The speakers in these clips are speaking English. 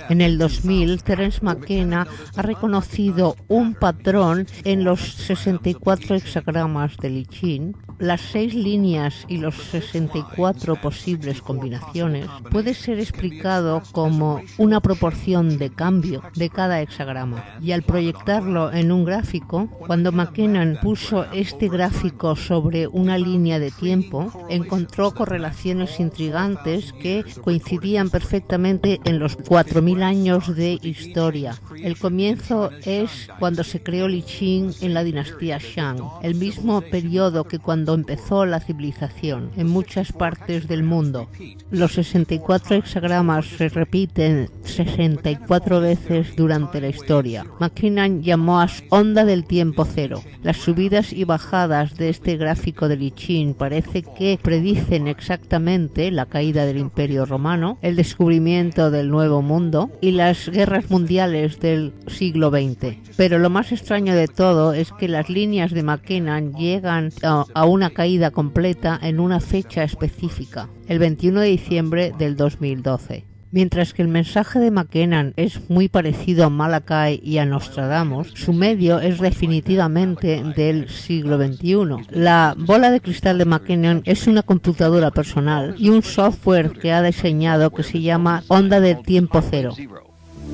En el 2000, Terence McKenna ha reconocido un patrón en los 64 hexagramas de Lichín. Las 6 líneas y los 64 posibles combinaciones puede ser explicado como una proporción de cambio de cada hexagrama. Y al proyectarlo en un gráfico, cuando McKenna puso este gráfico sobre una línea de tiempo, encontró correlaciones intrigantes que coincidían perfectamente en los 4000 años de historia. El comienzo es cuando se creó Lichín en la dinastía Shang, el mismo periodo que cuando empezó la civilización en muchas partes del mundo. Los 64 hexagramas se repiten 64 veces durante la historia. McKenna llamó a onda del tiempo cero. Las subidas y bajadas de este gráfico de Lichín parece que predicen exactamente la caída del Imperio Romano, el descubrimiento del Nuevo Mundo y las guerras mundiales del siglo XX. Pero lo más extraño de todo es que las líneas de McKenna llegan a una caída completa en una fecha específica, el 21 de diciembre del 2012. Mientras que el mensaje de McKenna es muy parecido a Malachi y a Nostradamus, su medio es definitivamente del siglo XXI. La bola de cristal de McKenna es una computadora personal y un software que ha diseñado que se llama Onda del Tiempo Cero.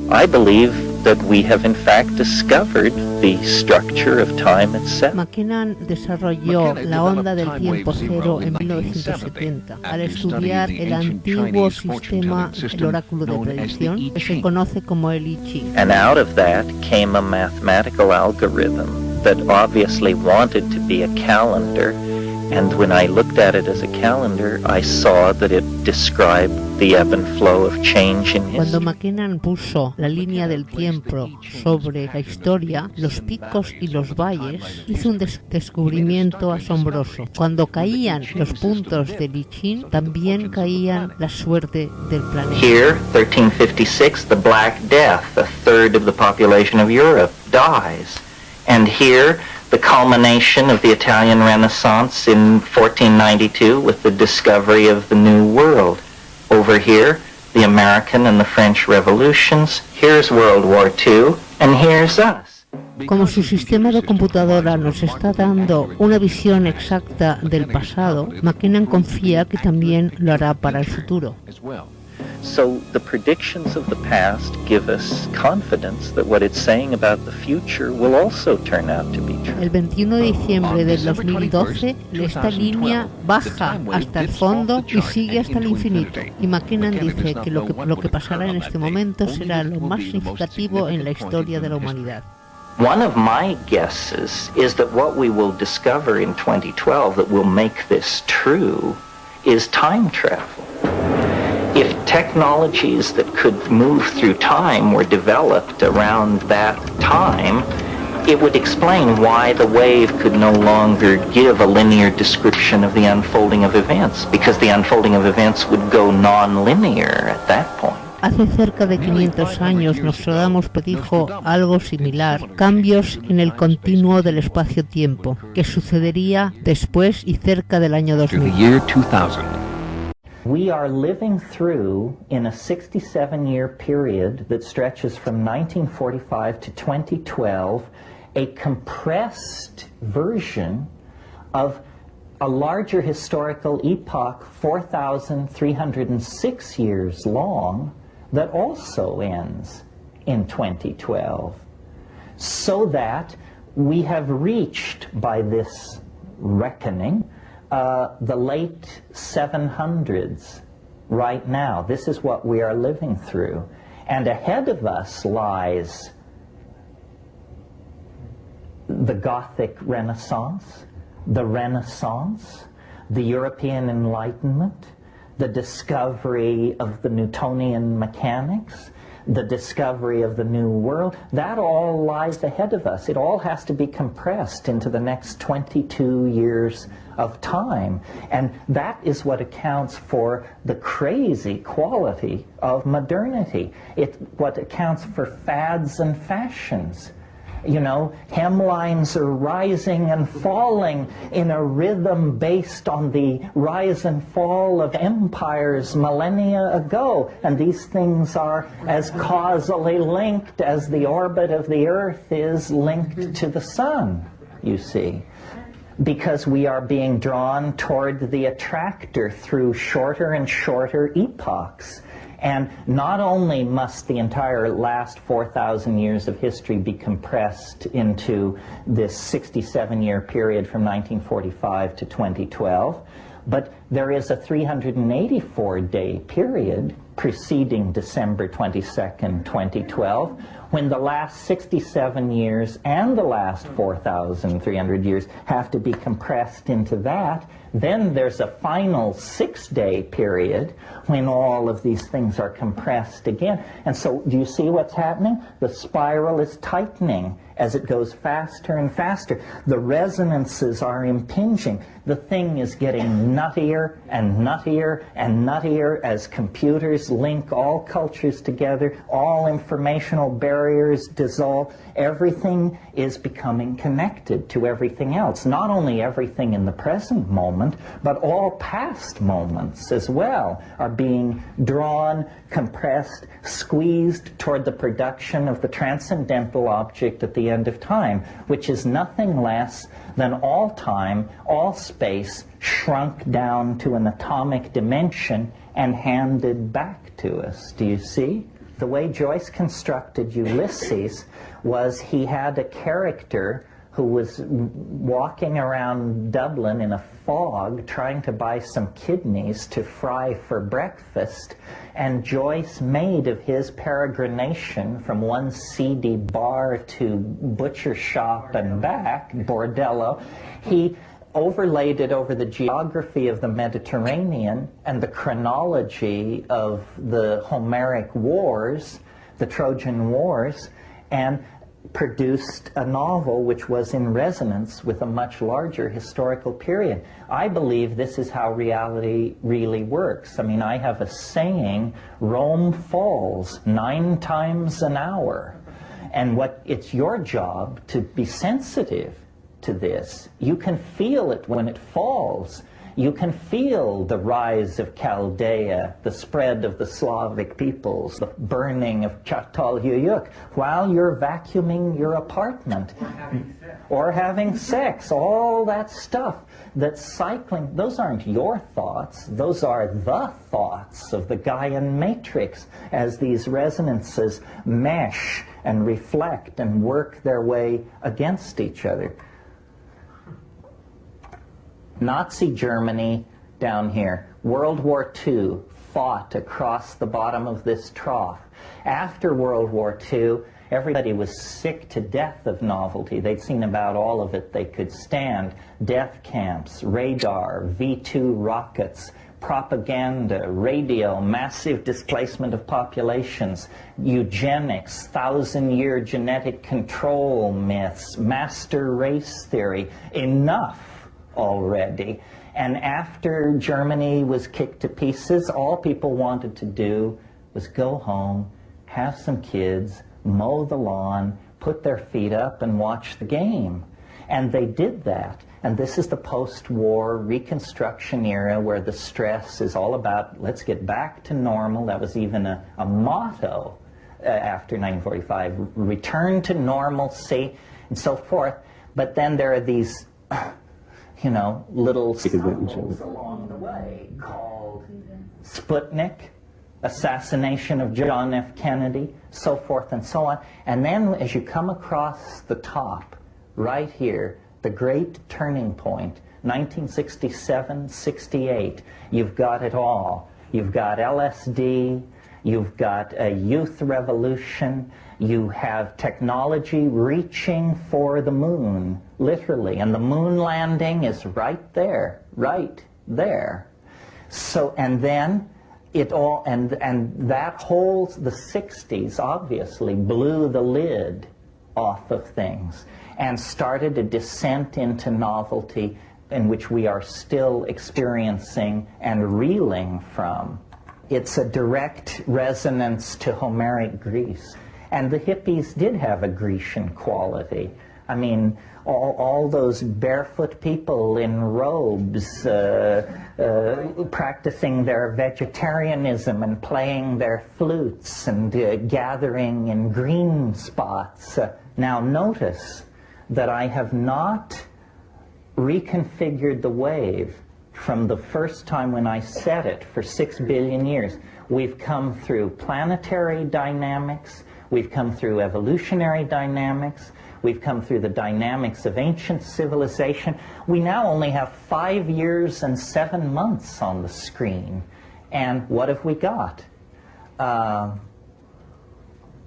I believe that we have in fact discovered the structure of time itself. McKenna desarrolló la onda del tiempo cero en 1970 al estudiar el antiguo sistema del oráculo de predicción que se conoce como el I Ching. And out of that came a mathematical algorithm that obviously wanted to be a calendar. And when I looked at it as a calendar, I saw that it described the ebb and flow of change in history. Cuando McKenna puso la línea del tiempo sobre la historia, los picos y los valles, hizo un descubrimiento asombroso. Cuando caían los puntos de Lichín, también caían la suerte del planeta. Here, 1356, the Black Death, a third of the population of Europe, dies. And here, the culmination of the Italian Renaissance in 1492 with the discovery of the New World. Over here, the American and the French revolutions. Here's World War II, and here's us. Como su sistema de computadora nos está dando una visión exacta del pasado, McKenna confía que también lo hará para el futuro. So the predictions of the past give us confidence that what it's saying about the future will also turn out to be true. El 21 de diciembre del 2012, esta línea baja hasta el fondo y sigue hasta el infinito. Y McKenna dice que lo que pasará en este momento será lo más significativo en la historia de la humanidad. One of my guesses is that what we will discover in 2012 that will make this true is time travel. If technologies that could move through time were developed around that time, it would explain why the wave could no longer give a linear description of the unfolding of events, because the unfolding of events would go non-linear at that point. Hace cerca de 500 años Nostradamus predijo algo similar, cambios en el continuo del espacio-tiempo, que sucedería después y cerca del año 2000. We are living through, in a 67-year period that stretches from 1945 to 2012, a compressed version of a larger historical epoch, 4,306 years long, that also ends in 2012. So that we have reached, by this reckoning, the late 700s right now. This is what we are living through. And ahead of us lies the Gothic Renaissance, the European Enlightenment, the discovery of the Newtonian mechanics, the discovery of the New World, that all lies ahead of us. It all has to be compressed into the next 22 years of time. And that is what accounts for the crazy quality of modernity. It's what accounts for fads and fashions. You know, hemlines are rising and falling in a rhythm based on the rise and fall of empires millennia ago. And these things are as causally linked as the orbit of the Earth is linked to the sun, you see. Because we are being drawn toward the attractor through shorter and shorter epochs. And not only must the entire last 4,000 years of history be compressed into this 67-year period from 1945 to 2012, but there is a 384-day period preceding December 22nd, 2012, when the last 67 years and the last 4,300 years have to be compressed into that. Then there's a final 6-day period when all of these things are compressed again. And so do you see what's happening? The spiral is tightening as it goes faster and faster. The resonances are impinging. The thing is getting nuttier and nuttier and nuttier as computers link all cultures together, all informational barriers dissolve. Everything is becoming connected to everything else. Not only everything in the present moment, but all past moments as well are being drawn, compressed, squeezed toward the production of the transcendental object at the end of time, which is nothing less than all time, all space, shrunk down to an atomic dimension and handed back to us. Do you see? The way Joyce constructed Ulysses was he had a character who was walking around Dublin in a fog trying to buy some kidneys to fry for breakfast, and Joyce made of his peregrination from one seedy bar to butcher shop and back, bordello, he overlaid it over the geography of the Mediterranean and the chronology of the Homeric wars, the Trojan Wars, and produced a novel which was in resonance with a much larger historical period. I believe this is how reality really works. I mean, I have a saying, Rome falls 9 times an hour. And it's your job to be sensitive to this. You can feel it when it falls. You can feel the rise of Chaldea, the spread of the Slavic peoples, the burning of Çatalhöyük, while you're vacuuming your apartment. Or having sex. All that stuff that's cycling. Those aren't your thoughts. Those are the thoughts of the Gaian matrix as these resonances mesh and reflect and work their way against each other. Nazi Germany down here, World War II, fought across the bottom of this trough. After World War II, everybody was sick to death of novelty. They'd seen about all of it they could stand. Death camps, radar, V-2 rockets, propaganda, radio, massive displacement of populations, eugenics, 1,000-year genetic control myths, master race theory. Enough already. And after Germany was kicked to pieces, all people wanted to do was go home, have some kids, mow the lawn, put their feet up and watch the game. And they did that. And this is the post-war Reconstruction era where the stress is all about, let's get back to normal. That was even a motto after 1945, return to normalcy and so forth. But then there are these you know, little stumbles along the way called Sputnik, assassination of John F. Kennedy, so forth and so on. And then as you come across the top, right here, the great turning point, 1967-68, you've got it all. You've got LSD, you've got a youth revolution, you have technology reaching for the moon, literally, and the moon landing is right there, right there. So, and then it all, and that whole, the 60s obviously blew the lid off of things and started a descent into novelty in which we are still experiencing and reeling from. It's a direct resonance to Homeric Greece. And the hippies did have a Grecian quality. I mean, all those barefoot people in robes practicing their vegetarianism and playing their flutes and gathering in green spots. Now notice that I have not reconfigured the wave from the first time when I set it for 6 billion years. We've come through planetary dynamics, we've come through evolutionary dynamics, we've come through the dynamics of ancient civilization. We now only have 5 years and 7 months on the screen. And what have we got?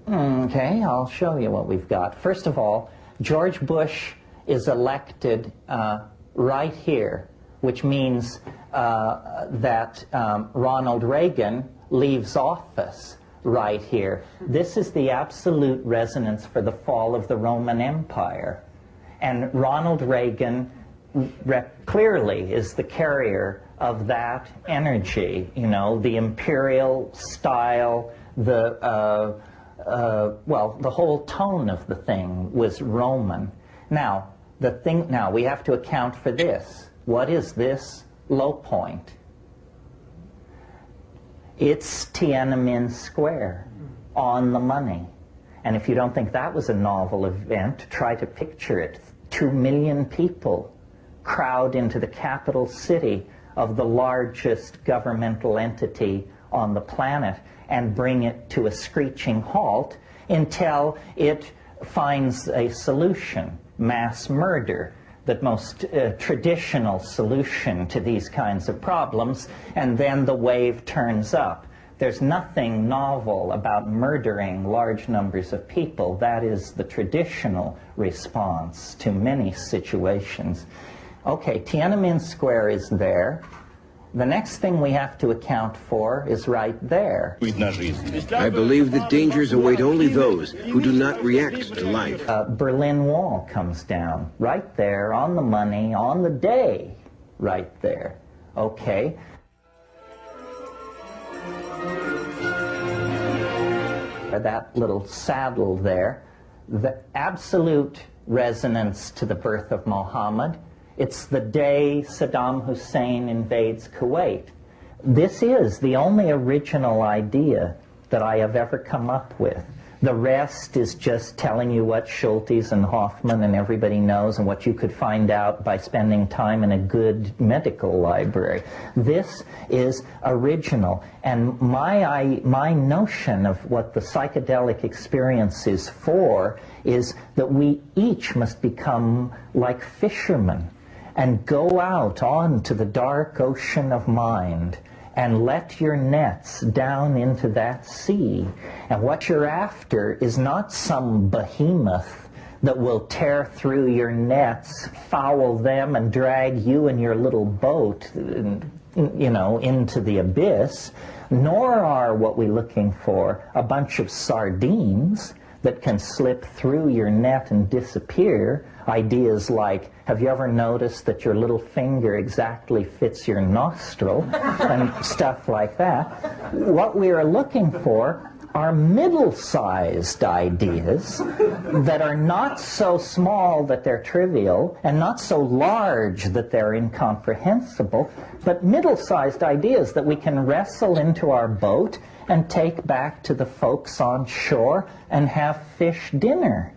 Okay, I'll show you what we've got. First of all, George Bush is elected right here, which means that Ronald Reagan leaves office right here. This is the absolute resonance for the fall of the Roman Empire. And Ronald Reagan clearly is the carrier of that energy, you know, the imperial style, the whole tone of the thing was Roman. Now, we have to account for this. What is this low point? It's Tiananmen Square, on the money. And if you don't think that was a novel event, try to picture it. 2 million people crowd into the capital city of the largest governmental entity on the planet and bring it to a screeching halt until it finds a solution, mass murder, the most traditional solution to these kinds of problems, and then the wave turns up. There's nothing novel about murdering large numbers of people. That is the traditional response to many situations. Okay, Tiananmen Square is there. The next thing we have to account for is right there. I believe that dangers await only those who do not react to life. Berlin Wall comes down right there, on the money, on the day, right there. Okay. That little saddle there, the absolute resonance to the birth of Muhammad. It's the day Saddam Hussein invades Kuwait. This is the only original idea that I have ever come up with. The rest is just telling you what Schultes and Hoffman and everybody knows and what you could find out by spending time in a good medical library. This is original. And my notion of what the psychedelic experience is for is that we each must become like fishermen and go out onto the dark ocean of mind and let your nets down into that sea. And what you're after is not some behemoth that will tear through your nets, foul them, and drag you and your little boat, you know, into the abyss. Nor are what we're looking for a bunch of sardines that can slip through your net and disappear. Ideas like, have you ever noticed that your little finger exactly fits your nostril, and stuff like that. What we are looking for are middle-sized ideas that are not so small that they're trivial and not so large that they're incomprehensible, but middle-sized ideas that we can wrestle into our boat and take back to the folks on shore and have fish dinner.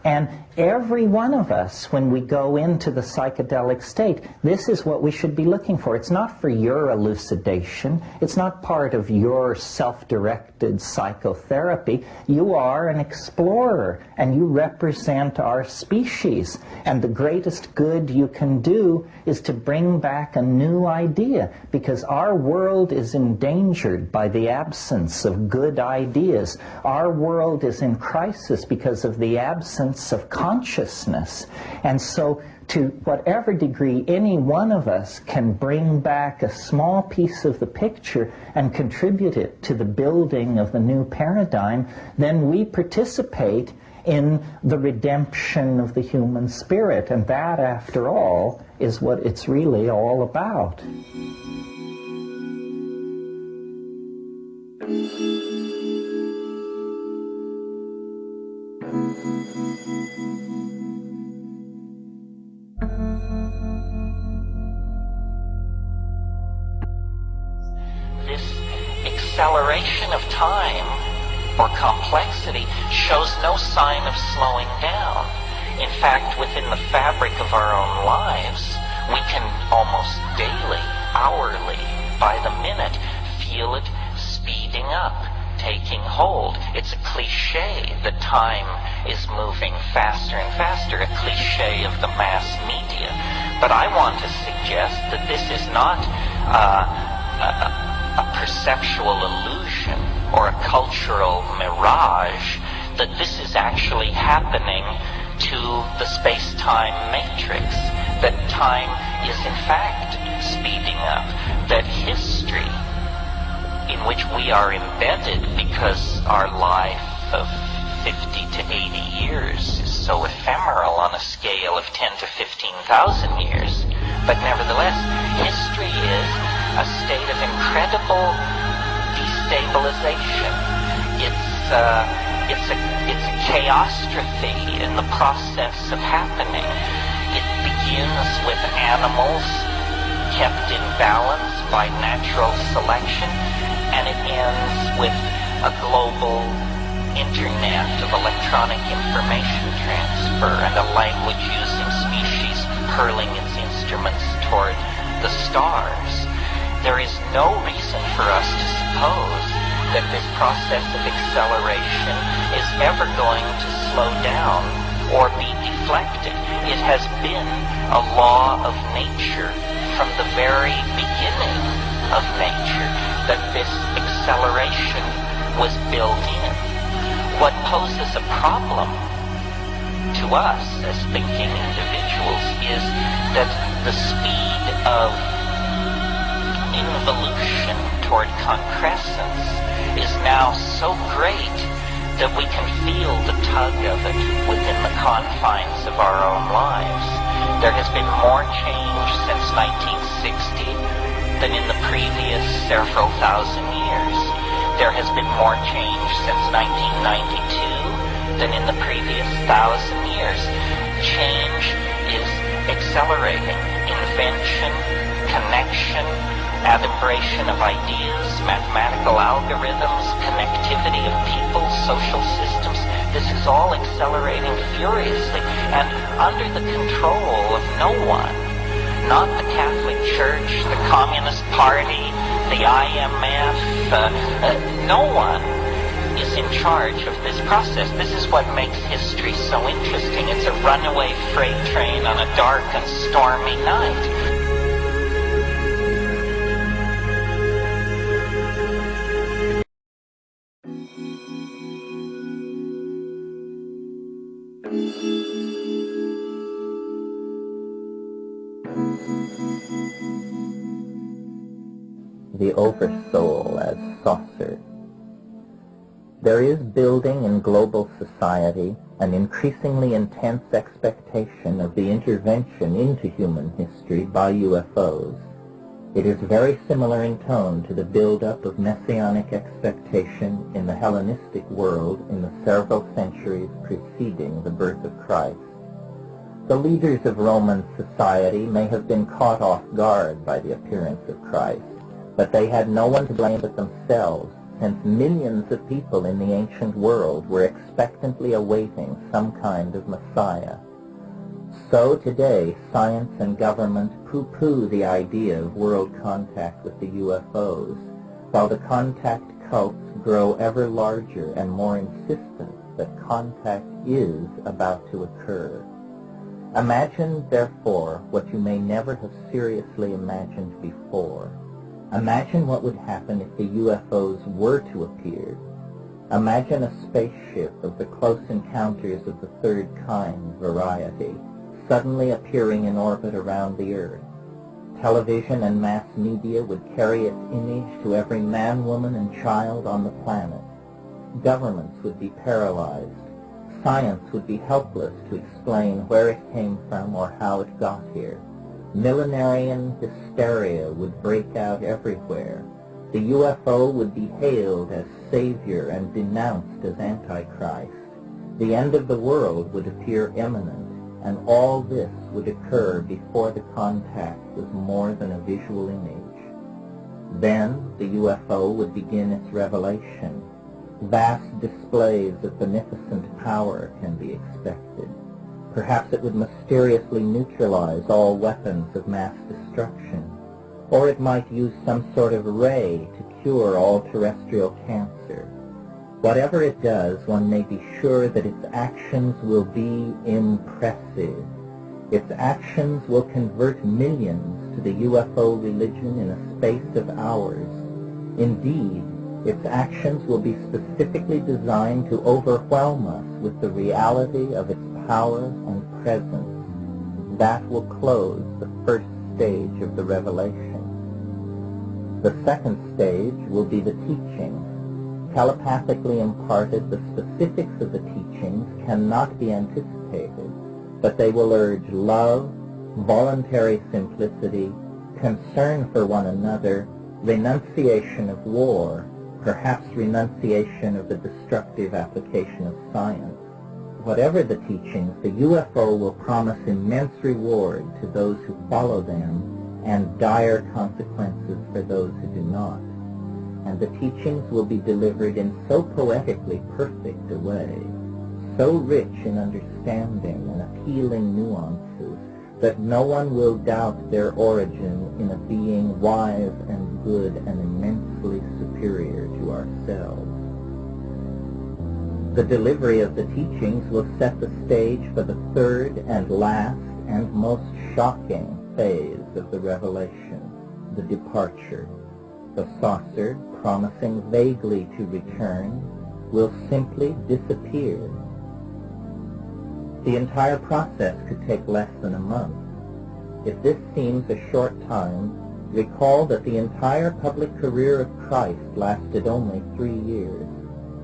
And every one of us, when we go into the psychedelic state, this is what we should be looking for. It's not for your elucidation. It's not part of your self-directed psychotherapy. You are an explorer, and you represent our species. And the greatest good you can do is to bring back a new idea, because our world is endangered by the absence of good ideas. Our world is in crisis because of the absence elements of consciousness. And so to whatever degree any one of us can bring back a small piece of the picture and contribute it to the building of the new paradigm, then we participate in the redemption of the human spirit. And that, after all, is what it's really all about. Acceleration of time or complexity shows no sign of slowing down. In fact, within the fabric of our own lives, we can almost daily, hourly, by the minute, feel it speeding up, taking hold. It's a cliche that time is moving faster and faster, a cliche of the mass media. But I want to suggest that this is not a perceptual illusion or a cultural mirage, that this is actually happening to the space-time matrix, that time is in fact speeding up, that history in which we are embedded because our life of 50 to 80 years is so ephemeral on a scale of 10 to 15,000 years, but nevertheless, history is a state of incredible destabilization. It's a chaostrophe in the process of happening. It begins with animals kept in balance by natural selection, and it ends with a global internet of electronic information transfer and a language-using species hurling its instruments toward the stars. There is no reason for us to suppose that this process of acceleration is ever going to slow down or be deflected. It has been a law of nature from the very beginning of nature that this acceleration was built in. What poses a problem to us as thinking individuals is that the speed of involution toward concrescence is now so great that we can feel the tug of it within the confines of our own lives. There has been more change since 1960 than in the previous several thousand years. There has been more change since 1992 than in the previous 1,000 years. Change is accelerating. Invention, connection, adumbration of ideas, mathematical algorithms, connectivity of people, social systems, this is all accelerating furiously and under the control of no one. Not the Catholic Church, the Communist Party, the IMF, no one is in charge of this process. This is what makes history so interesting. It's a runaway freight train on a dark and stormy night. The oversoul as saucer. There is building in global society an increasingly intense expectation of the intervention into human history by UFOs. It is very similar in tone to the build-up of messianic expectation in the Hellenistic world in the several centuries preceding the birth of Christ. The leaders of Roman society may have been caught off guard by the appearance of Christ, but they had no one to blame but themselves, since millions of people in the ancient world were expectantly awaiting some kind of Messiah. So today, science and government pooh-pooh the idea of world contact with the UFOs, while the contact cults grow ever larger and more insistent that contact is about to occur. Imagine, therefore, what you may never have seriously imagined before. Imagine what would happen if the UFOs were to appear. Imagine a spaceship of the Close Encounters of the Third Kind variety suddenly appearing in orbit around the Earth. Television and mass media would carry its image to every man, woman, and child on the planet. Governments would be paralyzed. Science would be helpless to explain where it came from or how it got here. Millenarian hysteria would break out everywhere. The UFO would be hailed as savior and denounced as Antichrist. The end of the world would appear imminent, and all this would occur before the contact was more than a visual image. Then the UFO would begin its revelation. Vast displays of beneficent power can be expected. Perhaps it would mysteriously neutralize all weapons of mass destruction, or it might use some sort of ray to cure all terrestrial cancer. Whatever it does, one may be sure that its actions will be impressive. Its actions will convert millions to the UFO religion in a space of hours. Indeed, its actions will be specifically designed to overwhelm us with the reality of its power and presence. That will close the first stage of the revelation. The second stage will be the teachings. Telepathically imparted, the specifics of the teachings cannot be anticipated, but they will urge love, voluntary simplicity, concern for one another, renunciation of war, perhaps renunciation of the destructive application of science. Whatever the teachings, the UFO will promise immense reward to those who follow them and dire consequences for those who do not. And the teachings will be delivered in so poetically perfect a way, so rich in understanding and appealing nuances, that no one will doubt their origin in a being wise and good and immensely superior to ourselves. The delivery of the teachings will set the stage for the third and last and most shocking phase of the revelation, the departure. The saucer, promising vaguely to return, will simply disappear. The entire process could take less than a month. If this seems a short time, recall that the entire public career of Christ lasted only 3 years.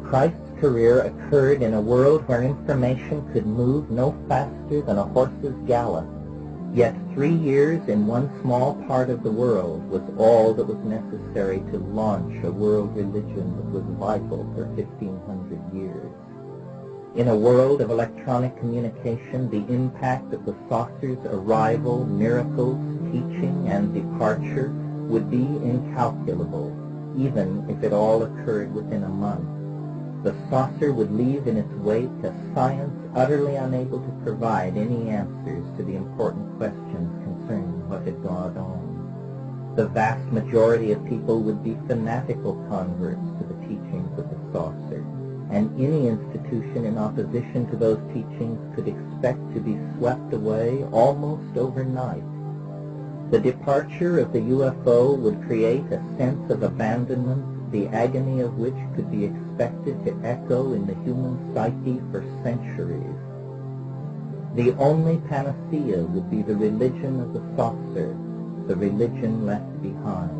Christ's career occurred in a world where information could move no faster than a horse's gallop. Yet 3 years in one small part of the world was all that was necessary to launch a world religion that was vital for 1,500 years. In a world of electronic communication, the impact of the saucer's arrival, miracles, teaching, and departure would be incalculable, even if it all occurred within a month. The saucer would leave in its wake a science utterly unable to provide any answers to the important questions concerning what had gone on. The vast majority of people would be fanatical converts to the teachings of the saucer, and any institution in opposition to those teachings could expect to be swept away almost overnight. The departure of the UFO would create a sense of abandonment, the agony of which could be expected to echo in the human psyche for centuries. The only panacea would be the religion of the saucer, the religion left behind.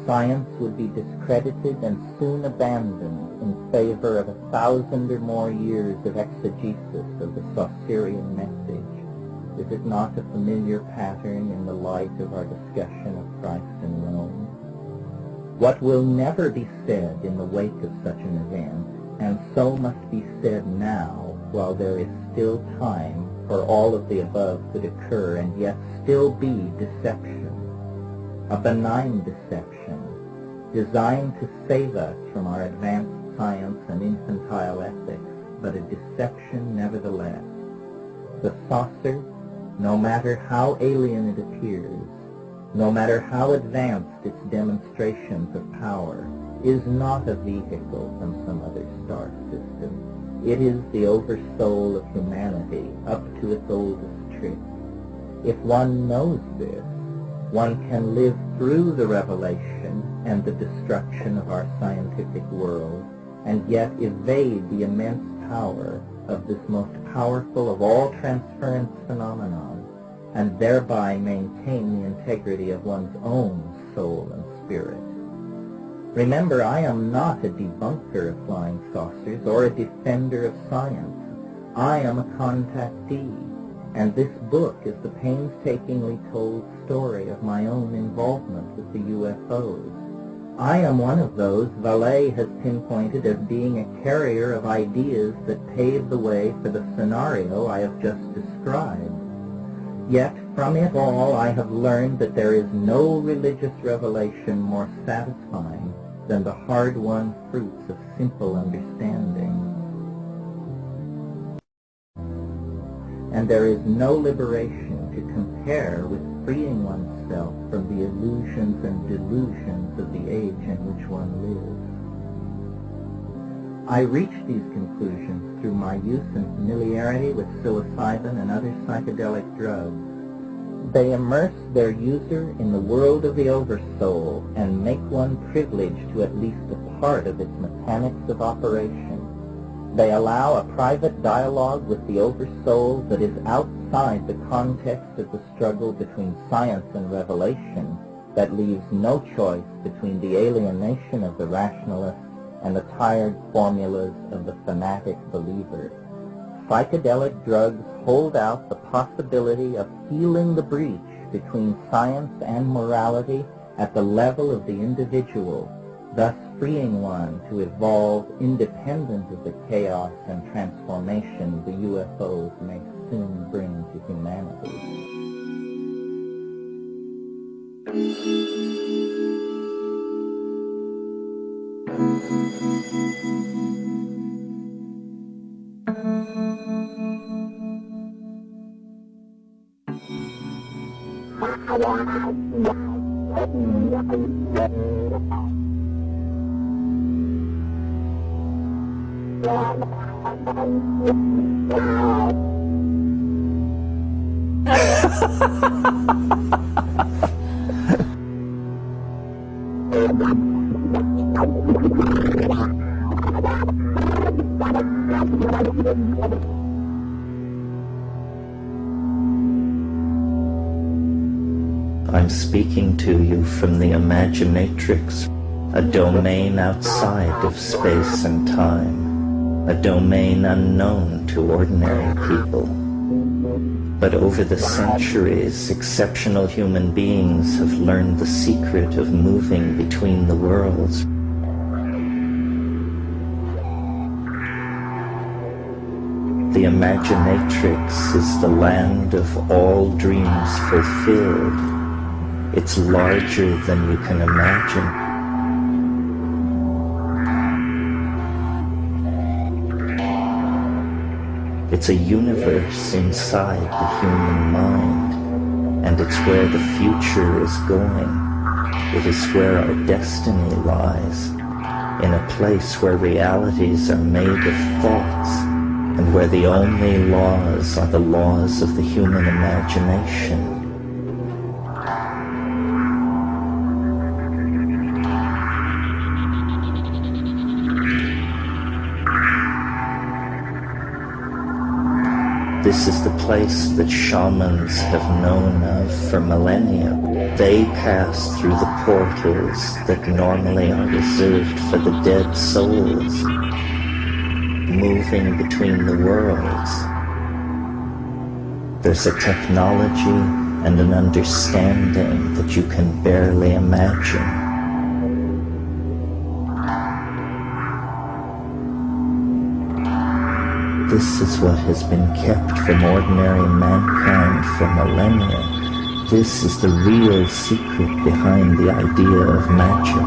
Science would be discredited and soon abandoned in favor of 1,000 or more years of exegesis of the Saucerian message. Is it not a familiar pattern in the light of our discussion of Christ in Rome? What will never be said in the wake of such an event, and so must be said now, while there is still time for all of the above could occur and yet still be deception. A benign deception, designed to save us from our advanced science and infantile ethics, but a deception nevertheless. The saucer, no matter how alien it appears, no matter how advanced its demonstrations of power, is not a vehicle from some other star system. It is the oversoul of humanity up to its oldest trick. If one knows this, one can live through the revelation and the destruction of our scientific world and yet evade the immense power of this most powerful of all transference phenomenon, and thereby maintain the integrity of one's own soul and spirit. Remember, I am not a debunker of flying saucers or a defender of science. I am a contactee, and this book is the painstakingly told story of my own involvement with the UFOs. I am one of those Vallée has pinpointed as being a carrier of ideas that pave the way for the scenario I have just described. Yet from it all I have learned that there is no religious revelation more satisfying than the hard-won fruits of simple understanding. And there is no liberation to compare with freeing oneself from the illusions and delusions of the age in which one lives. I reached these conclusions through my use and familiarity with psilocybin and other psychedelic drugs. They immerse their user in the world of the oversoul and make one privileged to at least a part of its mechanics of operation. They allow a private dialogue with the oversoul that is outside the context of the struggle between science and revelation, that leaves no choice between the alienation of the rationalist and the tired formulas of the fanatic believer. Psychedelic drugs hold out the possibility of healing the breach between science and morality at the level of the individual, thus freeing one to evolve independent of the chaos and transformation the UFOs may soon bring to humanity. I'm speaking to you from the Imaginatrix, a domain outside of space and time, a domain unknown to ordinary people. But over the centuries, exceptional human beings have learned the secret of moving between the worlds. The Imaginatrix is the land of all dreams fulfilled. It's larger than you can imagine. It's a universe inside the human mind, and it's where the future is going. It is where our destiny lies, in a place where realities are made of thoughts, and where the only laws are the laws of the human imagination. This is the place that shamans have known of for millennia. They pass through the portals that normally are reserved for the dead souls, moving between the worlds. There's a technology and an understanding that you can barely imagine. This is what has been kept from ordinary mankind for millennia. This is the real secret behind the idea of magic.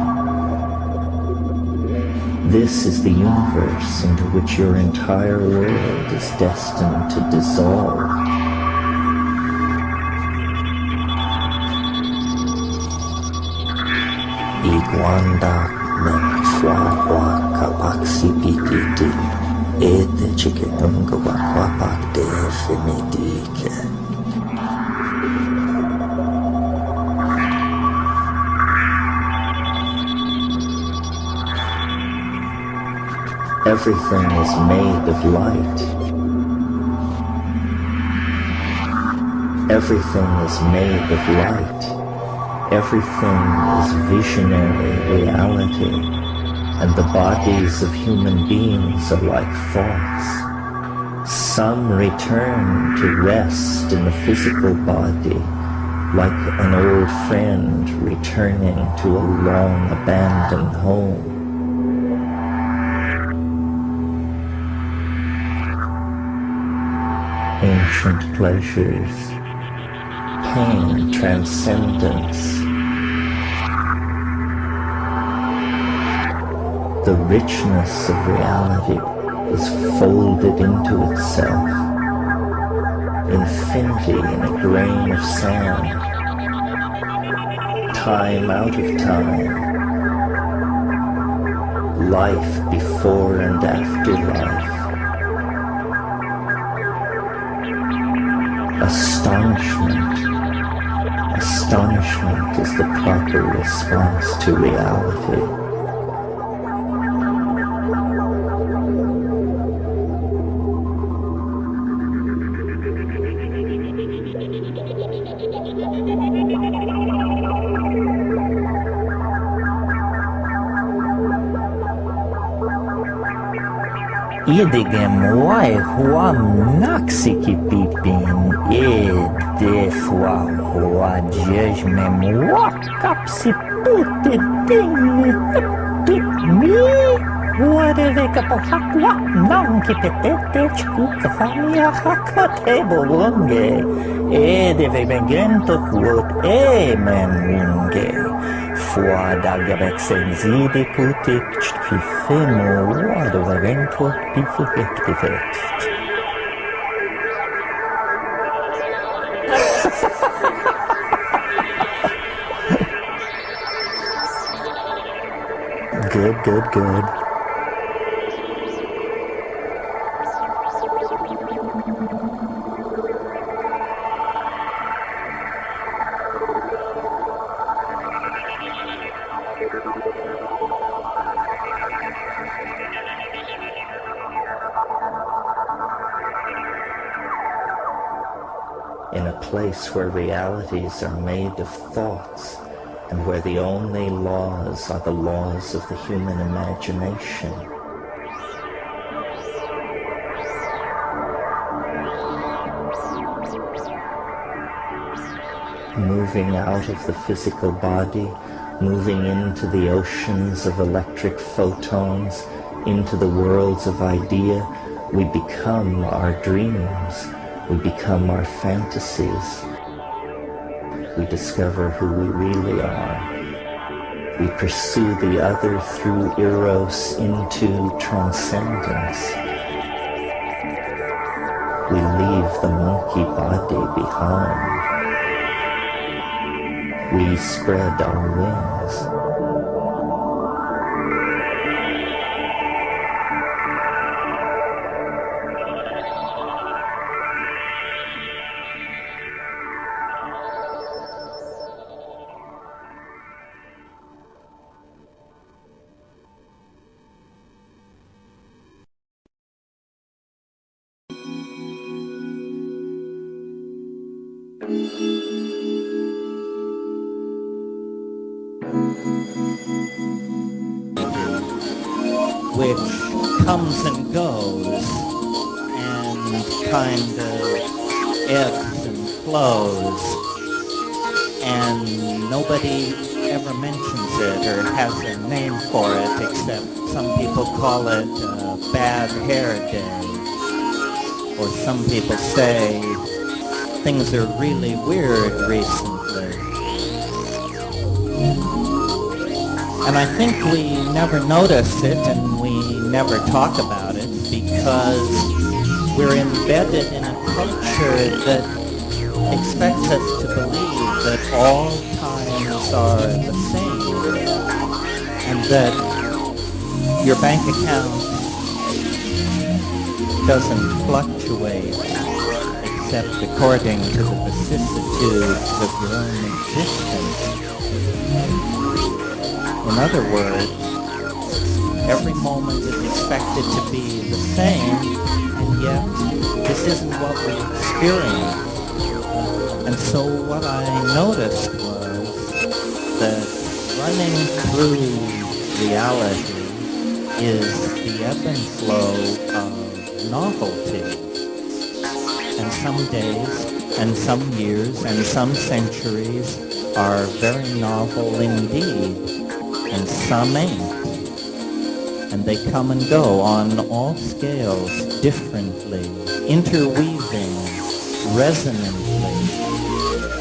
This is the universe into which your entire world is destined to dissolve. Iguanda Menfwa Kapaxi Pikiti. Ete chikitunga wakwapak definitike. Everything is made of light. Everything is made of light. Everything is visionary reality, and the bodies of human beings are like thoughts. Some return to rest in the physical body, like an old friend returning to a long-abandoned home. Ancient pleasures, pain, transcendence. The richness of reality is folded into itself. Infinity in a grain of sand. Time out of time. Life before and after life. Astonishment. Astonishment is the proper response to reality. Idigem wai huam naxiki pipin edefwa hua jejmem wakapsi puti dingi heptut mi huareve kapohakwa nanki petete chkuka famia hakate bolonge edeve begento fuot emenunge Fuadagabek senzide putik fifemo wadovarenko pifektivet. Good. In a place where realities are made of thoughts, and where the only laws are the laws of the human imagination. Moving out of the physical body, moving into the oceans of electric photons, into the worlds of idea, we become our dreams. We become our fantasies. We discover who we really are. We pursue the other through eros into transcendence. We leave the monkey body behind. We spread our wings. Which comes and goes and kind of ebbs and flows, and nobody ever mentions it or has a name for it, except some people call it Bad Hair Day, or some people say things are really weird recently. And I think we never notice it and we never talk about it because we're embedded in a culture that expects us to believe that all times are the same and that your bank account doesn't fluctuate except according to the vicissitudes of your own existence. In other words, Every moment is expected to be the same, and yet this isn't what we experience. And so what I noticed was that running through reality is the ebb and flow of novelty. And some days, and some years, and some centuries are very novel indeed, and some ain't. And they come and go on all scales, differently, interweaving, resonantly.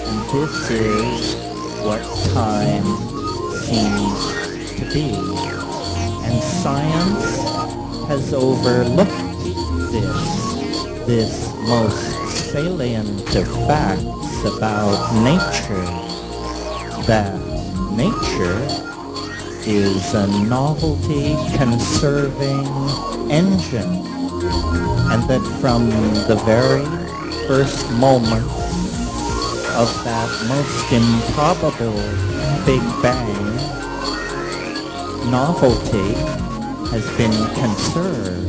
And this is what time seems to be. And science has overlooked this most salient of facts about nature, that nature is a novelty conserving engine, and that from the very first moment of that most improbable Big Bang, novelty has been conserved,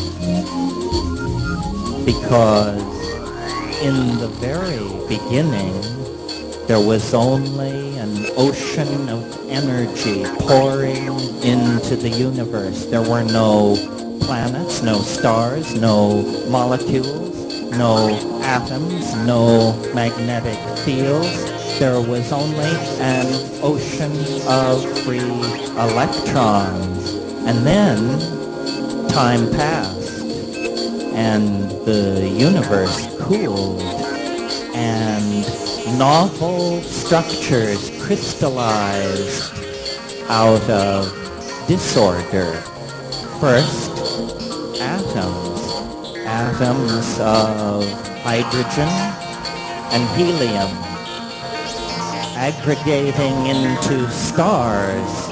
because in the very beginning there was only an ocean of energy pouring into the universe. There were no planets, no stars, no molecules, no atoms, no magnetic fields. There was only an ocean of free electrons. And then time passed, and the universe cooled, and novel structures crystallized out of disorder. First, atoms of hydrogen and helium, aggregating into stars.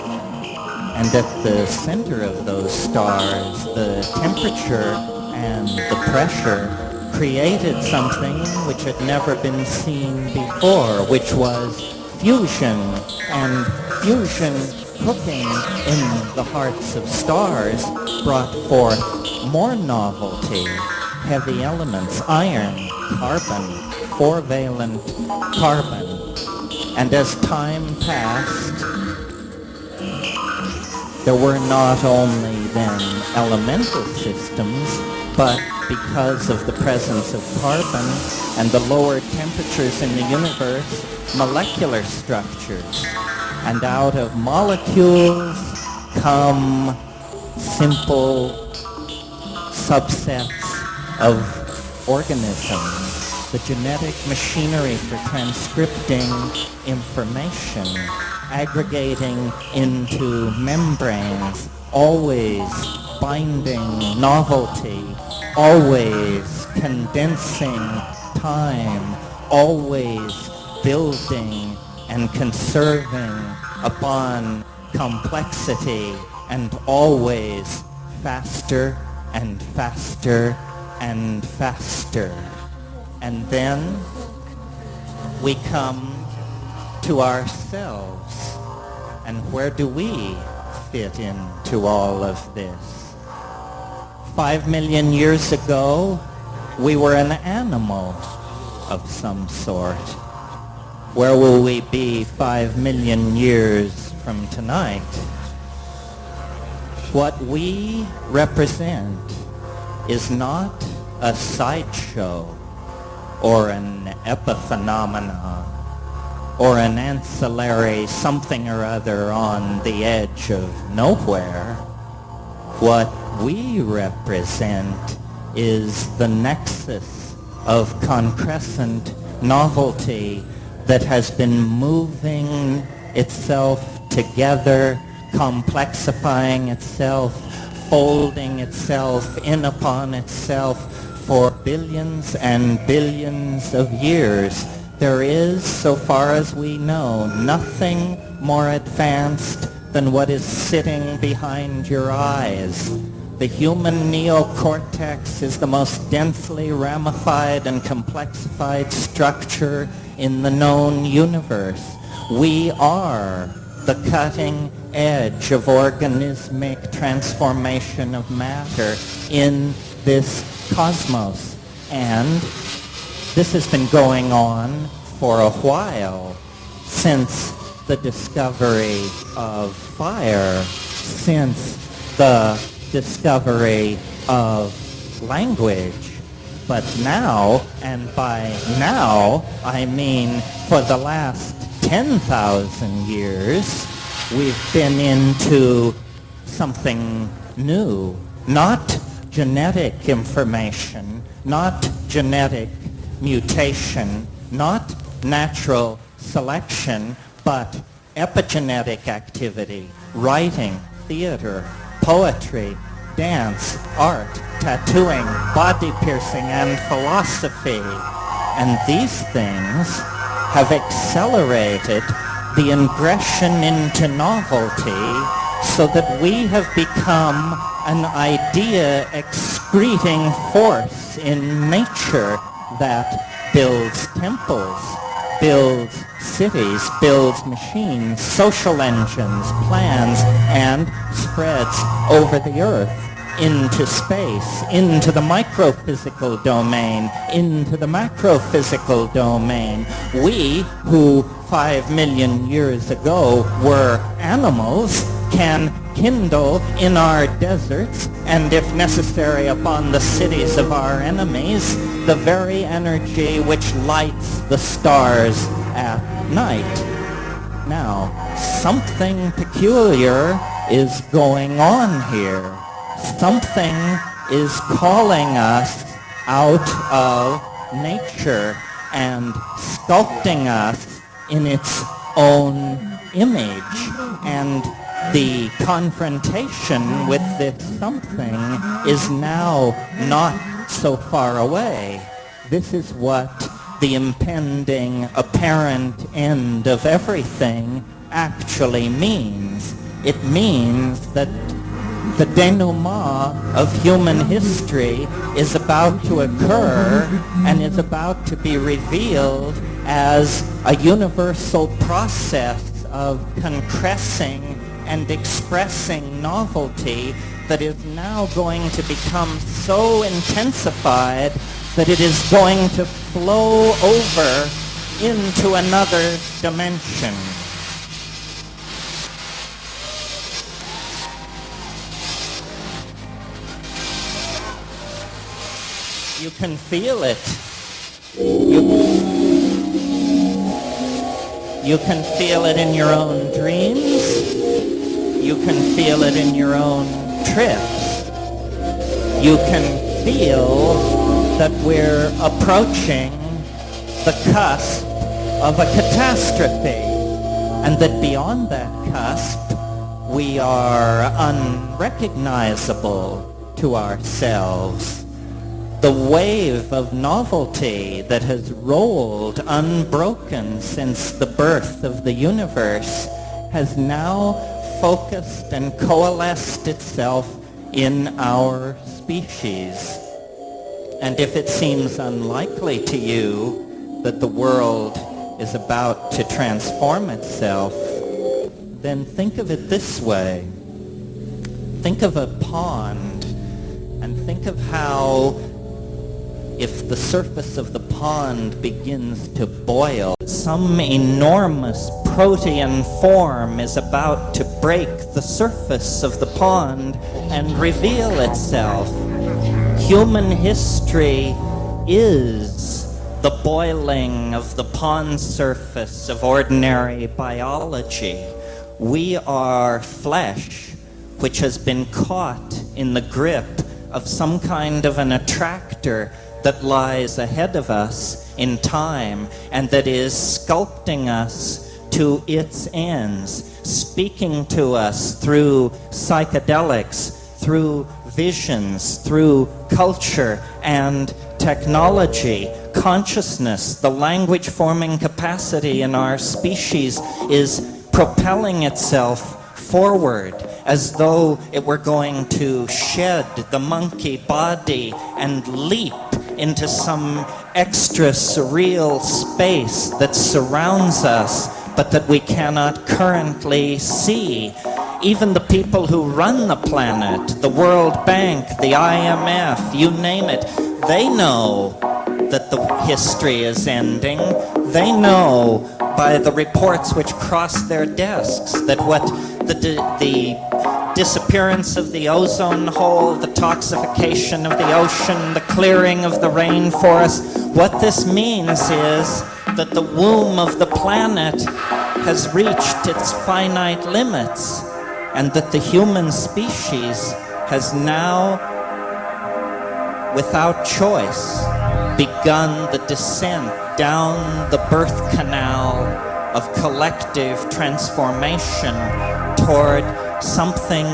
And at the center of those stars, the temperature and the pressure created something which had never been seen before, which was fusion. And fusion cooking in the hearts of stars brought forth more novelty. Heavy elements, iron, carbon, 4-valent carbon. And as time passed, there were not only then elemental systems, but because of the presence of carbon and the lower temperatures in the universe, molecular structures. And out of molecules come simple subsets of organisms, the genetic machinery for transcripting information, aggregating into membranes, always binding novelty, always condensing time, always building and conserving upon complexity, and always faster and faster and faster. And then we come to ourselves. And where do we fit into all of this? 5 million years ago, we were an animal of some sort. Where will we be 5 million years from tonight? What we represent is not a sideshow or an epiphenomena or an ancillary something or other on the edge of nowhere. What we represent is the nexus of concrescent novelty that has been moving itself together, complexifying itself, folding itself in upon itself for billions and billions of years. There is, so far as we know, nothing more advanced than what is sitting behind your eyes. The human neocortex is the most densely ramified and complexified structure in the known universe. We are the cutting edge of organismic transformation of matter in this cosmos. And this has been going on for a while, since the discovery of fire, since the discovery of language. But now, and by now I mean for the last 10,000 years, we've been into something new. Not genetic information, not genetic mutation, not natural selection, but epigenetic activity, writing, theater, poetry, dance, art, tattooing, body piercing, and philosophy. And these things have accelerated the ingression into novelty so that we have become an idea-excreting force in nature that builds temples, builds cities, builds machines, social engines, plans, and spreads over the earth into space, into the microphysical domain, into the macrophysical domain. We, who 5 million years ago were animals, can kindle in our deserts, and if necessary upon the cities of our enemies, the very energy which lights the stars at night. Now, something peculiar is going on here. Something is calling us out of nature and sculpting us in its own image. And the confrontation with this something is now not so far away. This is what the impending apparent end of everything actually means. It means that the denouement of human history is about to occur and is about to be revealed as a universal process of concressing and expressing novelty that is now going to become so intensified that it is going to flow over into another dimension. You can feel it. You can feel it in your own dreams. You can feel it in your own trips. You can feel that we're approaching the cusp of a catastrophe, and that beyond that cusp, we are unrecognizable to ourselves. The wave of novelty that has rolled unbroken since the birth of the universe has now focused and coalesced itself in our species. And if it seems unlikely to you that the world is about to transform itself, then think of it this way. Think of a pond, and think of how if the surface of the pond begins to boil, some enormous protean form is about to break the surface of the pond and reveal itself. Human history is the boiling of the pond surface of ordinary biology. We are flesh which has been caught in the grip of some kind of an attractor that lies ahead of us in time and that is sculpting us to its ends, speaking to us through psychedelics, through visions, through culture and technology. Consciousness, the language-forming capacity in our species, is propelling itself forward as though it were going to shed the monkey body and leap into some extra surreal space that surrounds us but that we cannot currently see. even the people who run the planet, the World Bank, the IMF, you name it, they know that the history is ending. They know by the reports which cross their desks that what the disappearance of the ozone hole, the toxification of the ocean, the clearing of the rainforest, what this means is that the womb of the planet has reached its finite limits, and that the human species has now, without choice, begun the descent down the birth canal of collective transformation toward something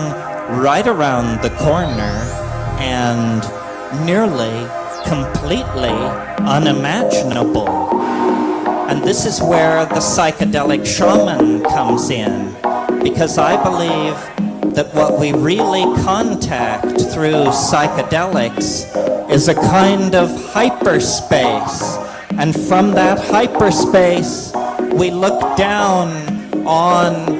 right around the corner and nearly completely unimaginable. And this is where the psychedelic shaman comes in, because I believe that what we really contact through psychedelics is a kind of hyperspace. And from that hyperspace, we look down on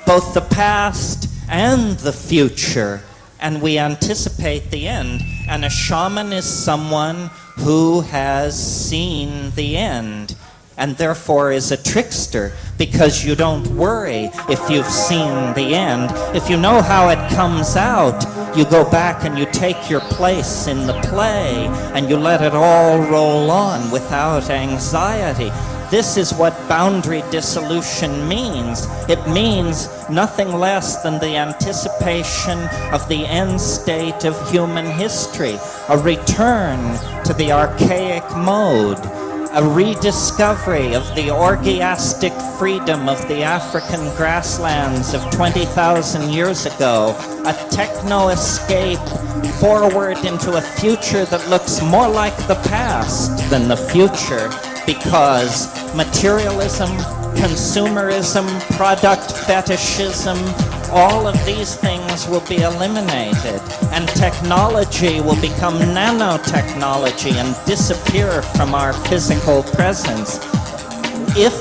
both the past and the future, and we anticipate the end. And a shaman is someone who has seen the end, and therefore is a trickster, because you don't worry if you've seen the end. If you know how it comes out, you go back and you take your place in the play, and you let it all roll on without anxiety. This is what boundary dissolution means. It means nothing less than the anticipation of the end state of human history, a return to the archaic mode, a rediscovery of the orgiastic freedom of the African grasslands of 20,000 years ago, a techno-escape forward into a future that looks more like the past than the future, because materialism, consumerism, product fetishism, all of these things will be eliminated, and technology will become nanotechnology and disappear from our physical presence. If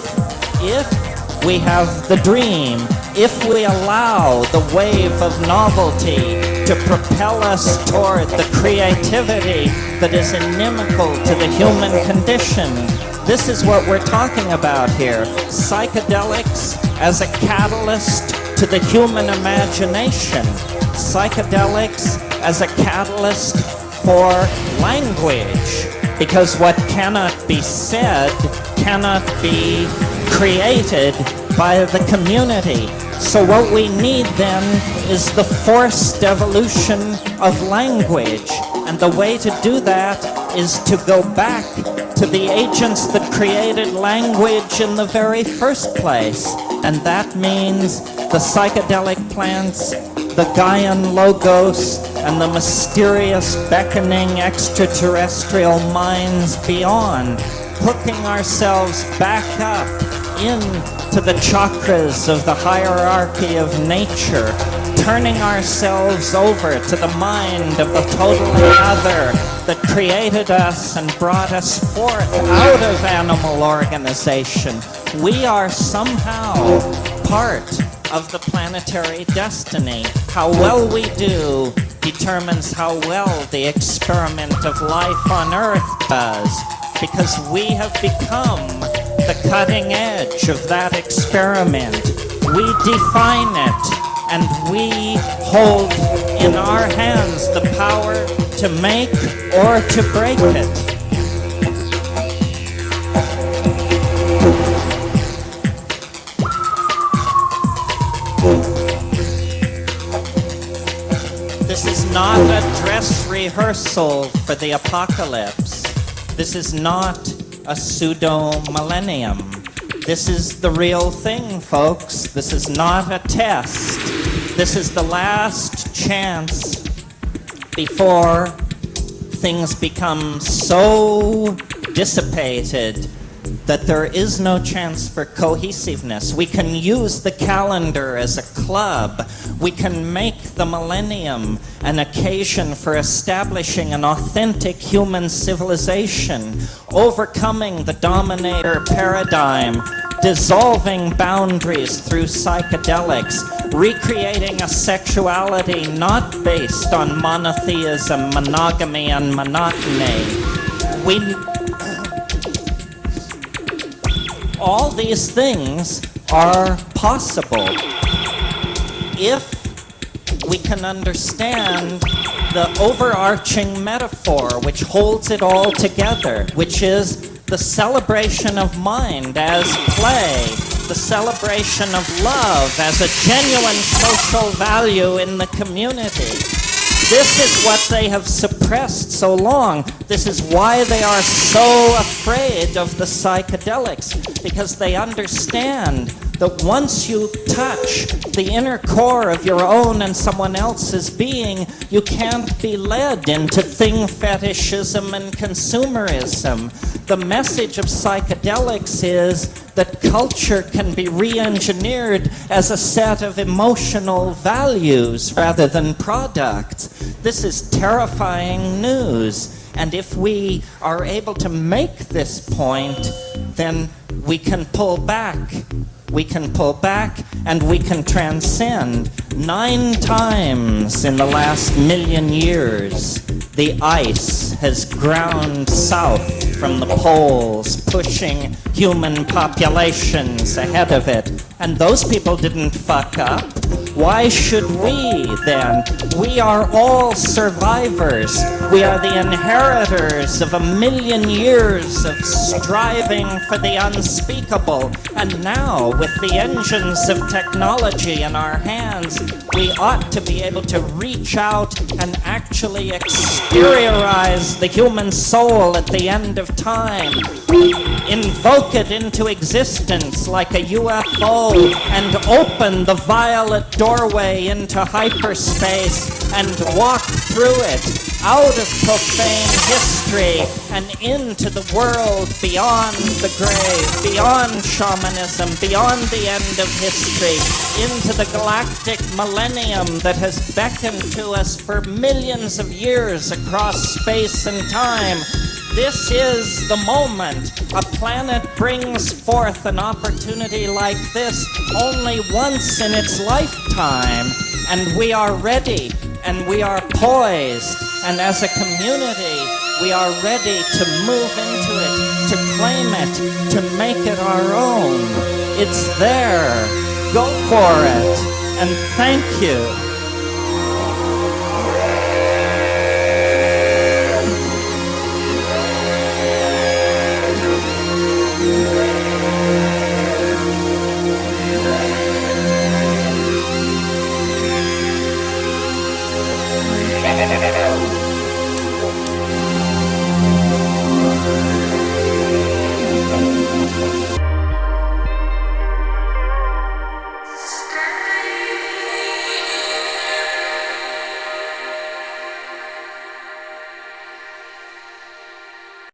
we have the dream, if we allow the wave of novelty to propel us toward the creativity that is inimical to the human condition, this is what we're talking about here. Psychedelics as a catalyst to the human imagination. Psychedelics as a catalyst for language. Because what cannot be said cannot be created by the community. So what we need then is the forced evolution of language. And the way to do that is to go back to the agents that created language in the very first place. And that means the psychedelic plants, the Gaian logos, and the mysterious beckoning extraterrestrial minds beyond, hooking ourselves back up into the chakras of the hierarchy of nature, turning ourselves over to the mind of the totally other that created us and brought us forth out of animal organization. We are somehow part of the planetary destiny. How well we do determines how well the experiment of life on Earth does, because we have become the cutting edge of that experiment. We define it, and we hold in our hands the power to make or to break it. This is not a dress rehearsal for the apocalypse. This is not a pseudo-millennium. This is the real thing, folks. This is not a test. This is the last chance before things become so dissipated that there is no chance for cohesiveness. We can use the calendar as a club. We can make the millennium an occasion for establishing an authentic human civilization, overcoming the dominator paradigm, dissolving boundaries through psychedelics, recreating a sexuality not based on monotheism, monogamy, and monotony. All these things are possible if we can understand the overarching metaphor which holds it all together, which is the celebration of mind as play, the celebration of love as a genuine social value in the community. This is what they have suppressed so long. This is why they are so afraid of the psychedelics, because they understand that once you touch the inner core of your own and someone else's being, you can't be led into thing fetishism and consumerism. The message of psychedelics is that culture can be re-engineered as a set of emotional values rather than products. This is terrifying news. And if we are able to make this point, then we can pull back. We can pull back and we can transcend. 9 times in the last million years, the ice has ground south from the poles, pushing human populations ahead of it. And those people didn't fuck up. Why should we then? We are all survivors. We are the inheritors of 1,000,000 years of striving for the unspeakable. And now, with the engines of technology in our hands, we ought to be able to reach out and actually exteriorize the human soul at the end of time. Invoke it into existence like a UFO and open the violet doorway into hyperspace and walk through it out of profane history and into the world beyond the grave, beyond shamanism, beyond the end of history, into the galactic millennium that has beckoned to us for millions of years across space and time. This is the moment. A planet brings forth an opportunity like this only once in its lifetime, and we are ready, and we are poised, and as a community, we are ready to move into it, to claim it, to make it our own. It's there. Go for it, and thank you.